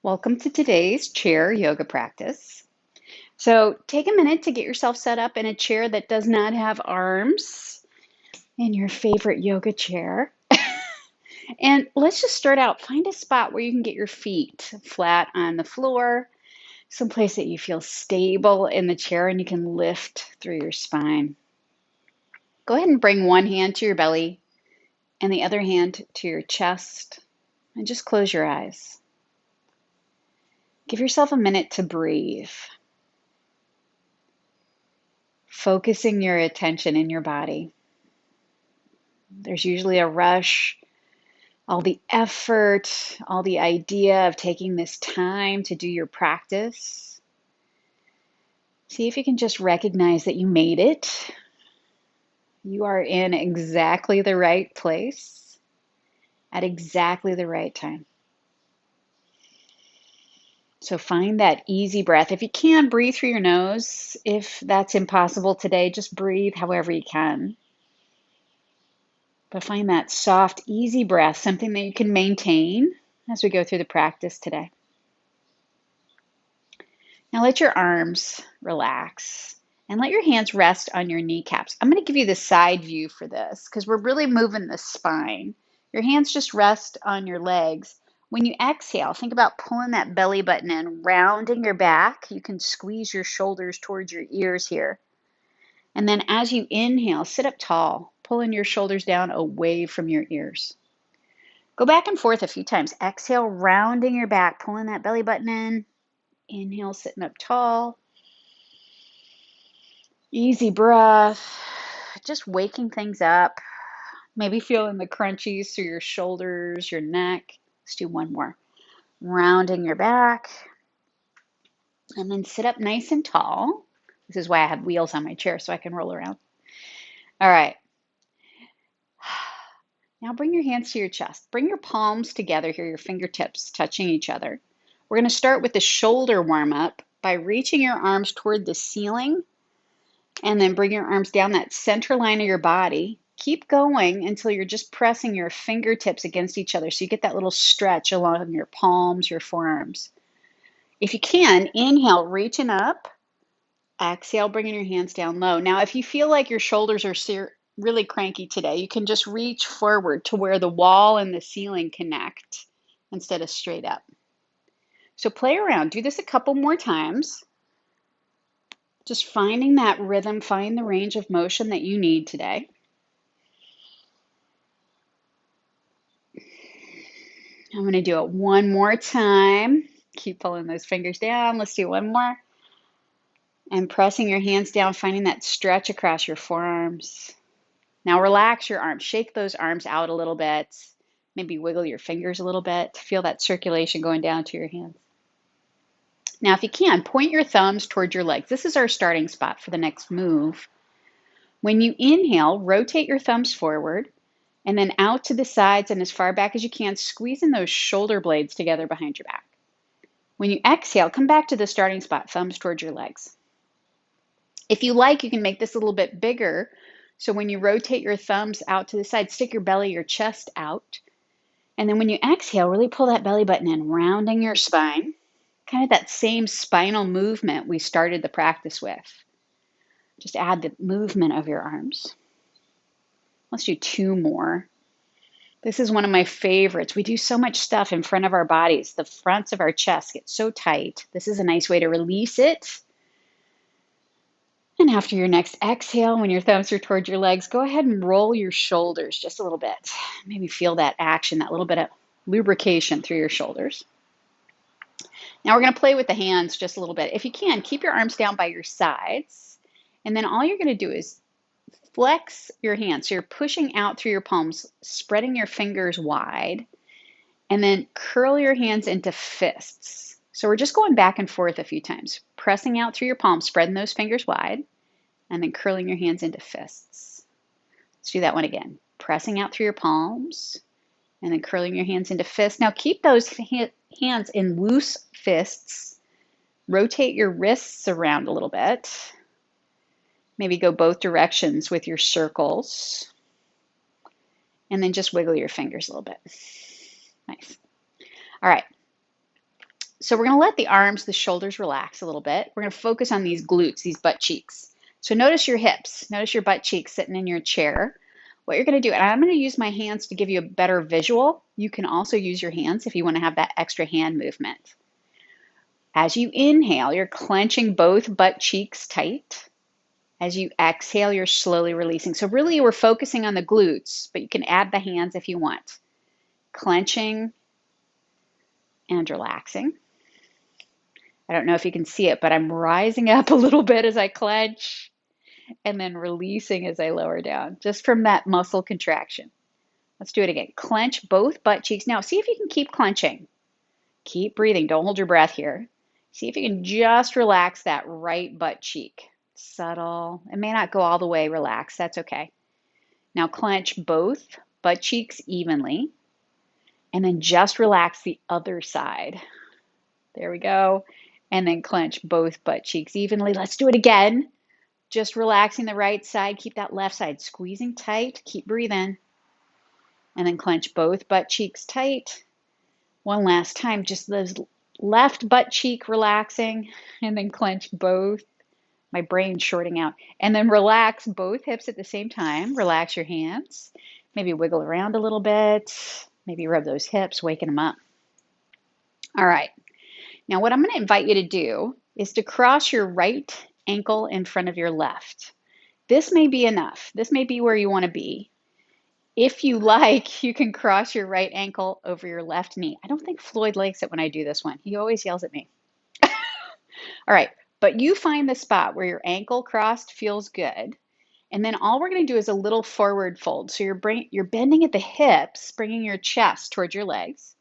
Welcome to today's chair yoga practice. So take a minute to get yourself set up in a chair that does not have arms in your favorite yoga chair. And let's just start out. Find a spot where you can get your feet flat on the floor, someplace that you feel stable in the chair and you can lift through your spine. Go ahead and bring one hand to your belly and the other hand to your chest and just close your eyes. Give yourself a minute to breathe. Focusing your attention in your body. There's usually a rush, all the effort, all the idea of taking this time to do your practice. See if you can just recognize that you made it. You are in exactly the right place at exactly the right time. So find that easy breath. If you can, breathe through your nose. If that's impossible today, just breathe however you can. But find that soft, easy breath, something that you can maintain as we go through the practice today. Now let your arms relax and let your hands rest on your kneecaps. I'm going to give you the side view for this because we're really moving the spine. Your hands just rest on your legs. When you exhale, think about pulling that belly button in, rounding your back. You can squeeze your shoulders towards your ears here. And then as you inhale, sit up tall, pulling your shoulders down away from your ears. Go back and forth a few times. Exhale, rounding your back, pulling that belly button in. Inhale, sitting up tall. Easy breath. Just waking things up. Maybe feeling the crunchies through your shoulders, your neck. Let's do one more. Rounding your back. And then sit up nice and tall. This is why I have wheels on my chair so I can roll around. All right. Now bring your hands to your chest. Bring your palms together here, your fingertips touching each other. We're going to start with the shoulder warm-up by reaching your arms toward the ceiling and then bring your arms down that center line of your body. Keep going until you're just pressing your fingertips against each other so you get that little stretch along your palms, your forearms. If you can, inhale, reaching up. Exhale, bringing your hands down low. Now, if you feel like your shoulders are really cranky today, you can just reach forward to where the wall and the ceiling connect instead of straight up. So play around. Do this a couple more times. Just finding that rhythm, find the range of motion that you need today. I'm going to do it one more time. Keep pulling those fingers down. Let's do one more. And pressing your hands down, finding that stretch across your forearms. Now relax your arms. Shake those arms out a little bit. Maybe wiggle your fingers a little bit. Feel that circulation going down to your hands. Now, if you can, point your thumbs towards your legs. This is our starting spot for the next move. When you inhale, rotate your thumbs forward and then out to the sides and as far back as you can, squeezing those shoulder blades together behind your back. When you exhale, come back to the starting spot, thumbs towards your legs. If you like, you can make this a little bit bigger. So when you rotate your thumbs out to the side, stick your belly, your chest out. And then when you exhale, really pull that belly button in, rounding your spine. Kind of that same spinal movement we started the practice with. Just add the movement of your arms. Let's do two more. This is one of my favorites. We do so much stuff in front of our bodies. The fronts of our chest get so tight. This is a nice way to release it. And after your next exhale, when your thumbs are towards your legs, go ahead and roll your shoulders just a little bit. Maybe feel that action, that little bit of lubrication through your shoulders. Now we're going to play with the hands just a little bit. If you can, keep your arms down by your sides. And then all you're going to do is flex your hands. So you're pushing out through your palms, spreading your fingers wide, and then curl your hands into fists. So we're just going back and forth a few times, pressing out through your palms, spreading those fingers wide, and then curling your hands into fists. Let's do that one again. Pressing out through your palms, and then curling your hands into fists. Now keep those hands in loose fists. Rotate your wrists around a little bit. Maybe go both directions with your circles. And then just wiggle your fingers a little bit. Nice. All right. So we're going to let the arms, the shoulders relax a little bit. We're going to focus on these glutes, these butt cheeks. So notice your hips, notice your butt cheeks sitting in your chair. What you're going to do, and I'm going to use my hands to give you a better visual. You can also use your hands if you want to have that extra hand movement. As you inhale, you're clenching both butt cheeks tight. As you exhale, you're slowly releasing. So really we're focusing on the glutes, but you can add the hands if you want. Clenching and relaxing. I don't know if you can see it, but I'm rising up a little bit as I clench and then releasing as I lower down, just from that muscle contraction. Let's do it again. Clench both butt cheeks. Now, see if you can keep clenching. Keep breathing. Don't hold your breath here. See if you can just relax that right butt cheek. Subtle. It may not go all the way relaxed. That's okay. Now, clench both butt cheeks evenly, and then just relax the other side. There we go. And then clench both butt cheeks evenly. Let's do it again. Just relaxing the right side. Keep that left side squeezing tight. Keep breathing. And then clench both butt cheeks tight. One last time, just the left butt cheek relaxing. And then clench both. My brain's shorting out. And then relax both hips at the same time. Relax your hands. Maybe wiggle around a little bit. Maybe rub those hips, waking them up. All right. Now what I'm going to invite you to do is to cross your right ankle in front of your left. This may be enough. This may be where you want to be. If you like, you can cross your right ankle over your left knee. I don't think Floyd likes it when I do this one. He always yells at me. All right, but you find the spot where your ankle crossed feels good. And then all we're going to do is a little forward fold. So you're bending at the hips, bringing your chest towards your legs,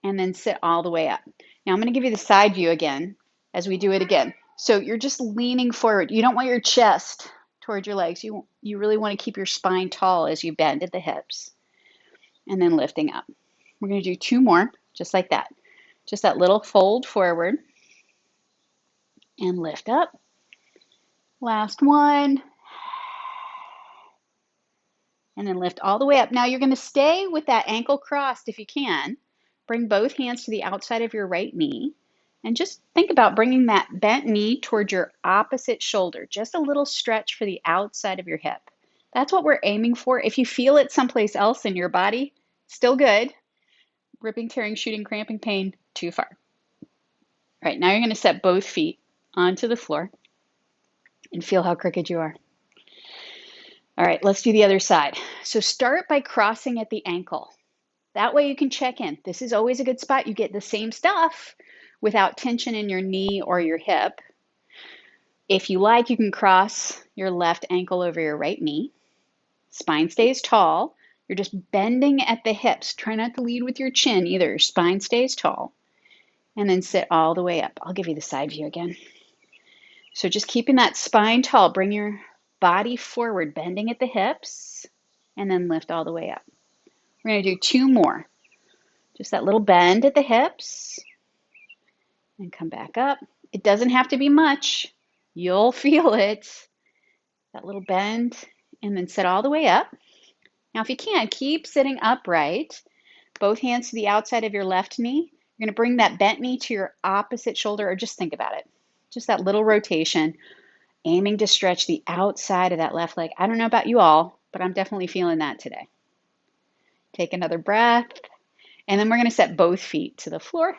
and then sit all the way up. Now I'm going to give you the side view again as we do it again. So you're just leaning forward. You don't want your chest towards your legs. You really want to keep your spine tall as you bend at the hips. And then lifting up. We're going to do 2 more, just like that. Just that little fold forward. And lift up. Last one. And then lift all the way up. Now you're going to stay with that ankle crossed if you can. Bring both hands to the outside of your right knee. And just think about bringing that bent knee towards your opposite shoulder. Just a little stretch for the outside of your hip. That's what we're aiming for. If you feel it someplace else in your body, still good. Ripping, tearing, shooting, cramping, pain, too far. All right, now you're going to set both feet onto the floor and feel how crooked you are. All right, let's do the other side. So start by crossing at the ankle. That way you can check in. This is always a good spot. You get the same stuff without tension in your knee or your hip. If you like, you can cross your left ankle over your right knee. Spine stays tall. You're just bending at the hips. Try not to lead with your chin either. Your spine stays tall. And then sit all the way up. I'll give you the side view again. So just keeping that spine tall. Bring your body forward, bending at the hips, and then lift all the way up. We're going to do 2 more. Just that little bend at the hips, and come back up. It doesn't have to be much. You'll feel it. That little bend, and then sit all the way up. Now, if you can, keep sitting upright. Both hands to the outside of your left knee. You're going to bring that bent knee to your opposite shoulder, or just think about it. Just that little rotation, aiming to stretch the outside of that left leg. I don't know about you all, but I'm definitely feeling that today. Take another breath, and then we're going to set both feet to the floor.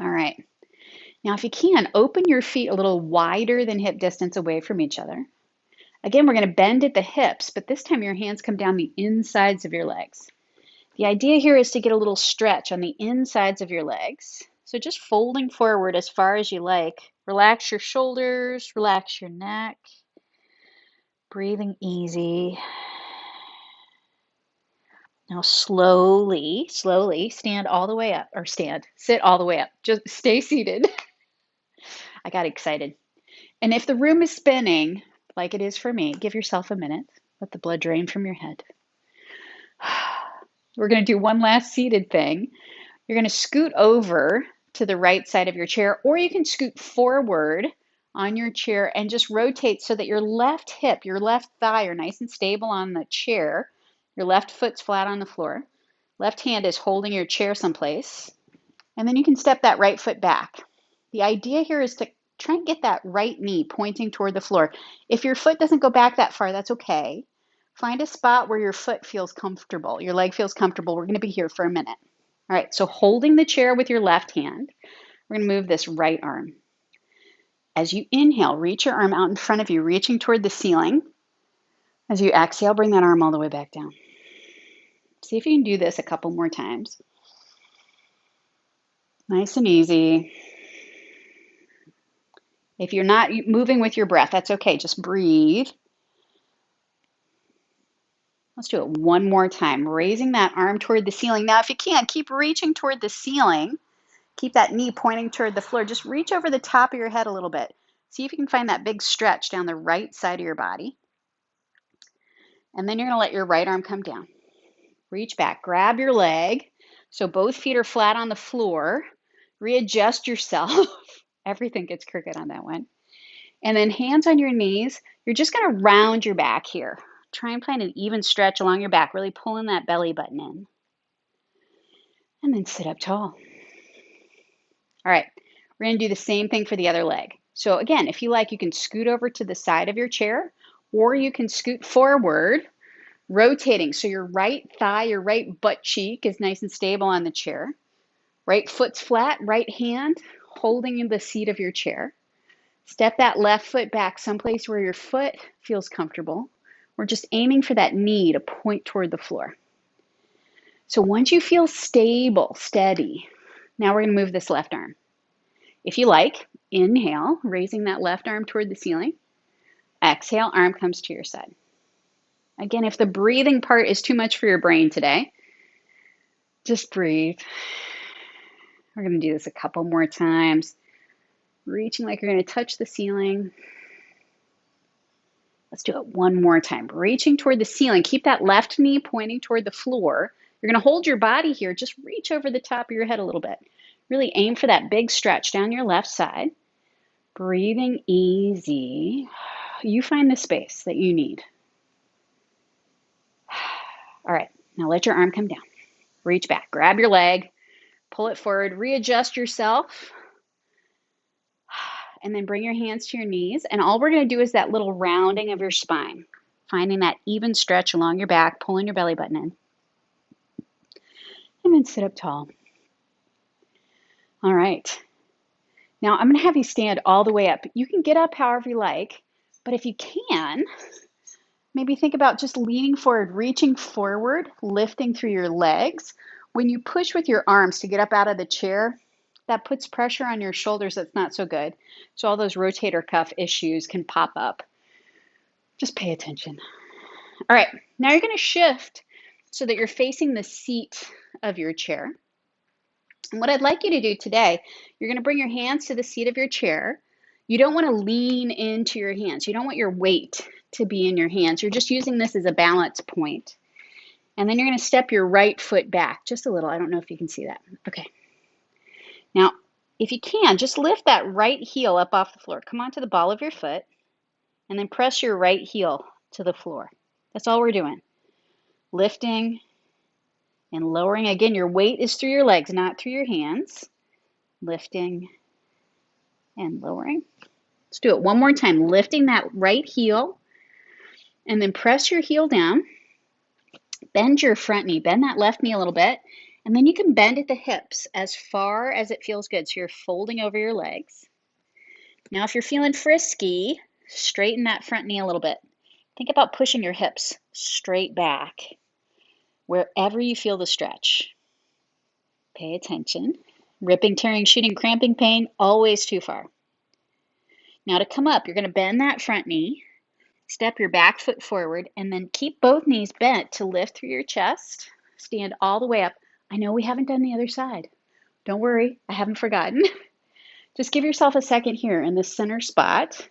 All right. Now, if you can, open your feet a little wider than hip distance away from each other. Again, we're going to bend at the hips, but this time your hands come down the insides of your legs. The idea here is to get a little stretch on the insides of your legs. So just folding forward as far as you like. Relax your shoulders, relax your neck. Breathing easy. Now slowly stand all the way up, or sit all the way up. Just stay seated. I got excited. And if the room is spinning, like it is for me, give yourself a minute. Let the blood drain from your head. We're going to do one last seated thing. You're going to scoot over to the right side of your chair, or you can scoot forward on your chair and just rotate so that your left hip, your left thigh are nice and stable on the chair. Your left foot's flat on the floor. Left hand is holding your chair someplace. And then you can step that right foot back. The idea here is to try and get that right knee pointing toward the floor. If your foot doesn't go back that far, that's okay. Find a spot where your foot feels comfortable, your leg feels comfortable. We're going to be here for a minute. All right, so holding the chair with your left hand, we're going to move this right arm. As you inhale, reach your arm out in front of you, reaching toward the ceiling. As you exhale, bring that arm all the way back down. See if you can do this a couple more times. Nice and easy. If you're not moving with your breath, that's okay. Just breathe. Let's do it one more time. Raising that arm toward the ceiling. Now, if you can, keep reaching toward the ceiling. Keep that knee pointing toward the floor. Just reach over the top of your head a little bit. See if you can find that big stretch down the right side of your body. And then you're going to let your right arm come down. Reach back. Grab your leg so both feet are flat on the floor. Readjust yourself. Everything gets crooked on that one. And then hands on your knees. You're just going to round your back here. Try and find an even stretch along your back, really pulling that belly button in. And then sit up tall. All right, we're going to do the same thing for the other leg. So again, if you like, you can scoot over to the side of your chair, or you can scoot forward, rotating. So your right thigh, your right butt cheek is nice and stable on the chair. Right foot's flat, right hand holding in the seat of your chair. Step that left foot back someplace where your foot feels comfortable. We're just aiming for that knee to point toward the floor. So once you feel stable, steady, now we're going to move this left arm. If you like, inhale, raising that left arm toward the ceiling. Exhale, arm comes to your side. Again, if the breathing part is too much for your brain today, just breathe. We're going to do this a couple more times. Reaching like you're going to touch the ceiling. Let's do it one more time. Reaching toward the ceiling. Keep that left knee pointing toward the floor. You're going to hold your body here. Just reach over the top of your head a little bit. Really aim for that big stretch down your left side. Breathing easy. You find the space that you need. All right, now let your arm come down. Reach back. Grab your leg. Pull it forward. Readjust yourself. And then bring your hands to your knees. And all we're going to do is that little rounding of your spine. Finding that even stretch along your back, pulling your belly button in. And then sit up tall. All right. Now I'm going to have you stand all the way up. You can get up however you like, but if you can, maybe think about just leaning forward, reaching forward, lifting through your legs. When you push with your arms to get up out of the chair, that puts pressure on your shoulders that's not so good. So all those rotator cuff issues can pop up. Just pay attention. All right, now you're going to shift so that you're facing the seat of your chair. And what I'd like you to do today, you're going to bring your hands to the seat of your chair. You don't want to lean into your hands. You don't want your weight to be in your hands. You're just using this as a balance point. And then you're going to step your right foot back just a little. I don't know if you can see that. Okay. Now, if you can, just lift that right heel up off the floor. Come onto the ball of your foot and then press your right heel to the floor. That's all we're doing. Lifting and lowering. Again, your weight is through your legs, not through your hands. Lifting and lowering. Let's do it one more time. Lifting that right heel and then press your heel down. Bend your front knee. Bend that left knee a little bit. And then you can bend at the hips as far as it feels good. So you're folding over your legs. Now, if you're feeling frisky, straighten that front knee a little bit. Think about pushing your hips straight back wherever you feel the stretch. Pay attention. Ripping, tearing, shooting, cramping pain, always too far. Now to come up, you're going to bend that front knee, step your back foot forward, and then keep both knees bent to lift through your chest. Stand all the way up. I know we haven't done the other side. Don't worry, I haven't forgotten. Just give yourself a second here in the center spot.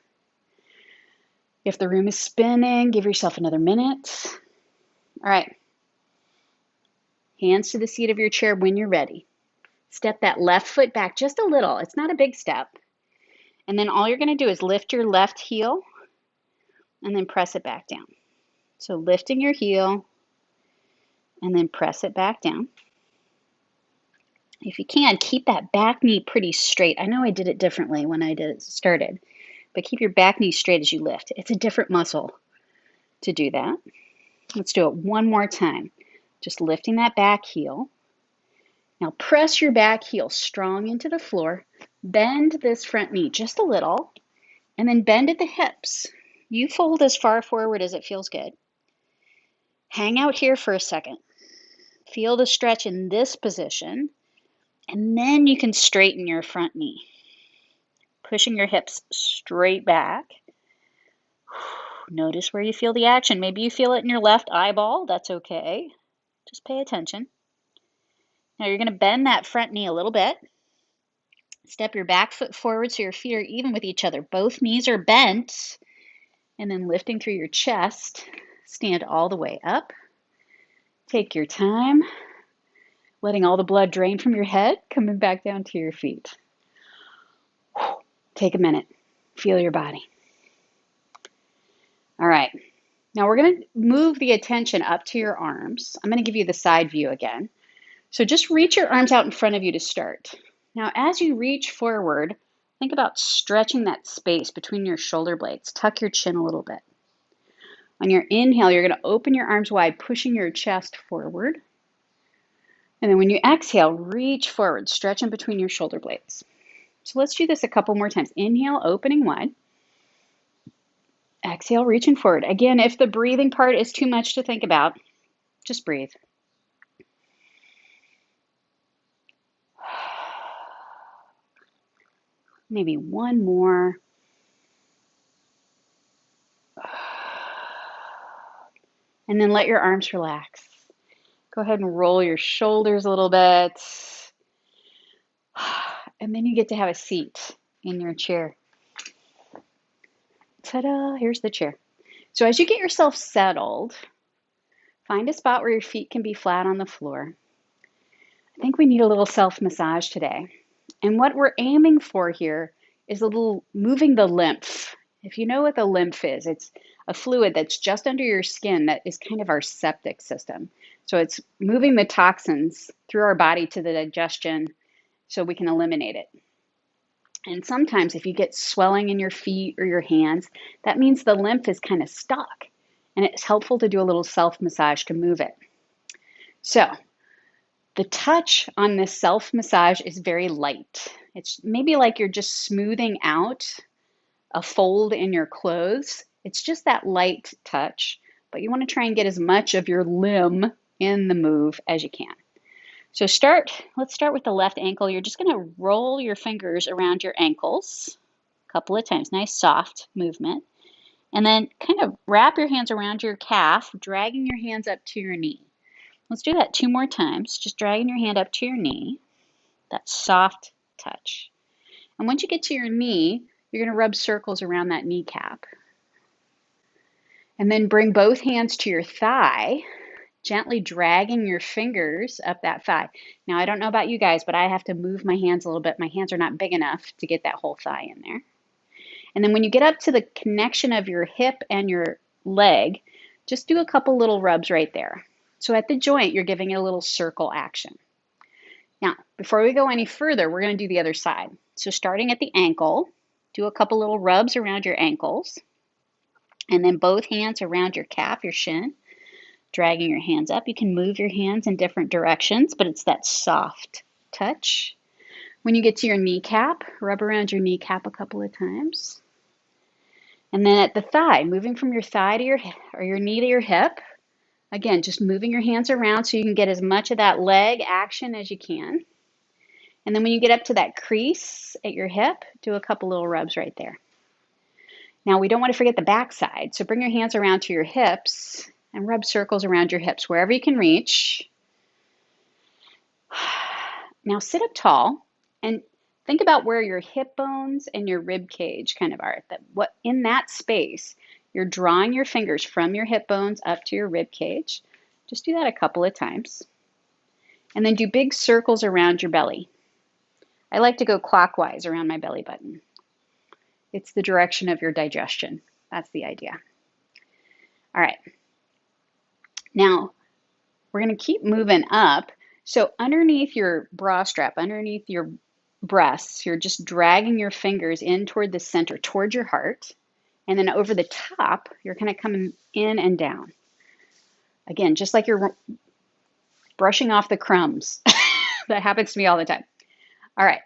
If the room is spinning, give yourself another minute. All right. Hands to the seat of your chair when you're ready. Step that left foot back just a little. It's not a big step. And then all you're going to do is lift your left heel and then press it back down. So lifting your heel and then press it back down. If you can, keep that back knee pretty straight. I know I did it differently when I started, but keep your back knee straight as you lift. It's a different muscle to do that. Let's do it one more time. Just lifting that back heel. Now press your back heel strong into the floor. Bend this front knee just a little, and then bend at the hips. You fold as far forward as it feels good. Hang out here for a second. Feel the stretch in this position, and then you can straighten your front knee. Pushing your hips straight back. Notice where you feel the action. Maybe you feel it in your left eyeball. That's okay. Just pay attention. Now you're going to bend that front knee a little bit. Step your back foot forward so your feet are even with each other. Both knees are bent. And then lifting through your chest, stand all the way up. Take your time, letting all the blood drain from your head, coming back down to your feet. Take a minute. Feel your body. All right. Now we're going to move the attention up to your arms. I'm going to give you the side view again. So just reach your arms out in front of you to start. Now as you reach forward, think about stretching that space between your shoulder blades. Tuck your chin a little bit. On your inhale, you're going to open your arms wide, pushing your chest forward. And then when you exhale, reach forward, stretch in between your shoulder blades. So let's do this a couple more times. Inhale, opening wide. Exhale, reaching forward. Again, if the breathing part is too much to think about, just breathe. Maybe one more. And then let your arms relax. Go ahead and roll your shoulders a little bit. And then you get to have a seat in your chair. Ta-da, here's the chair. So as you get yourself settled, find a spot where your feet can be flat on the floor. I think we need a little self-massage today. And what we're aiming for here is a little moving the lymph. If you know what the lymph is, it's a fluid that's just under your skin that is kind of our septic system. So it's moving the toxins through our body to the digestion so we can eliminate it. And sometimes if you get swelling in your feet or your hands, that means the lymph is kind of stuck. And it's helpful to do a little self-massage to move it. So the touch on this self-massage is very light. It's maybe like you're just smoothing out a fold in your clothes. It's just that light touch, but you want to try and get as much of your limb in the move as you can. So let's start with the left ankle. You're just going to roll your fingers around your ankles a couple of times. Nice soft movement. And then kind of wrap your hands around your calf, dragging your hands up to your knee. Let's do that 2 more times. Just dragging your hand up to your knee. That soft touch. And once you get to your knee, you're going to rub circles around that kneecap. And then bring both hands to your thigh, gently dragging your fingers up that thigh. Now, I don't know about you guys, but I have to move my hands a little bit. My hands are not big enough to get that whole thigh in there. And then when you get up to the connection of your hip and your leg, just do a couple little rubs right there. So at the joint, you're giving it a little circle action. Now, before we go any further, we're going to do the other side. So starting at the ankle, do a couple little rubs around your ankles. And then both hands around your calf, your shin, dragging your hands up. You can move your hands in different directions, but it's that soft touch. When you get to your kneecap, rub around your kneecap a couple of times. And then at the thigh, moving from your thigh to your knee to your hip. Again, just moving your hands around so you can get as much of that leg action as you can. And then when you get up to that crease at your hip, do a couple little rubs right there. Now, we don't want to forget the back side, so bring your hands around to your hips and rub circles around your hips wherever you can reach. Now sit up tall and think about where your hip bones and your rib cage kind of are. In that space, you're drawing your fingers from your hip bones up to your rib cage. Just do that a couple of times. And then do big circles around your belly. I like to go clockwise around my belly button. It's the direction of your digestion. That's the idea. All right. Now, we're going to keep moving up. So underneath your bra strap, underneath your breasts, you're just dragging your fingers in toward the center, toward your heart. And then over the top, you're kind of coming in and down. Again, just like you're brushing off the crumbs. That happens to me all the time. All right,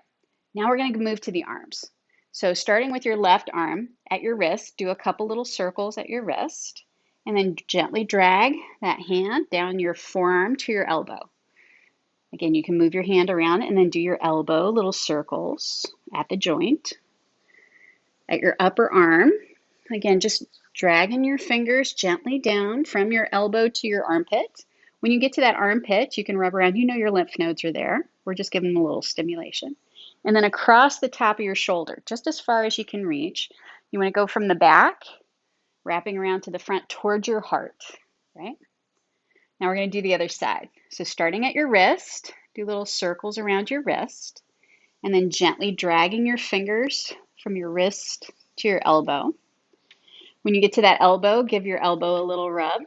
now we're going to move to the arms. So starting with your left arm at your wrist, do a couple little circles at your wrist, and then gently drag that hand down your forearm to your elbow. Again, you can move your hand around and then do your elbow, little circles at the joint. At your upper arm, again, just dragging your fingers gently down from your elbow to your armpit. When you get to that armpit, you can rub around. You know your lymph nodes are there. We're just giving them a little stimulation. And then across the top of your shoulder, just as far as you can reach. You want to go from the back, wrapping around to the front towards your heart, right? Now we're going to do the other side. So starting at your wrist, do little circles around your wrist, and then gently dragging your fingers from your wrist to your elbow. When you get to that elbow, give your elbow a little rub.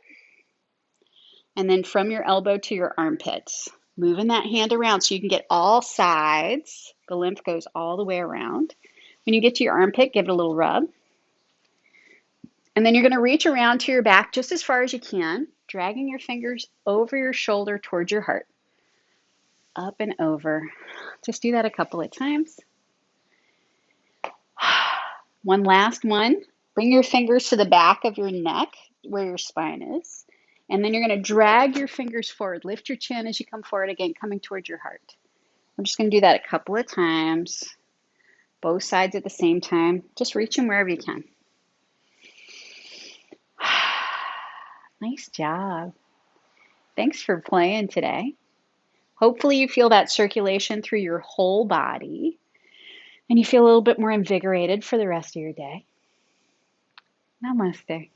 And then from your elbow to your armpits, moving that hand around so you can get all sides. The lymph goes all the way around. When you get to your armpit, give it a little rub. And then you're going to reach around to your back just as far as you can, dragging your fingers over your shoulder towards your heart. Up and over. Just do that a couple of times. One last one. Bring your fingers to the back of your neck where your spine is. And then you're going to drag your fingers forward. Lift your chin as you come forward again, coming towards your heart. I'm just going to do that a couple of times, both sides at the same time. Just reach them wherever you can. Nice job. Thanks for playing today. Hopefully you feel that circulation through your whole body and you feel a little bit more invigorated for the rest of your day. Namaste.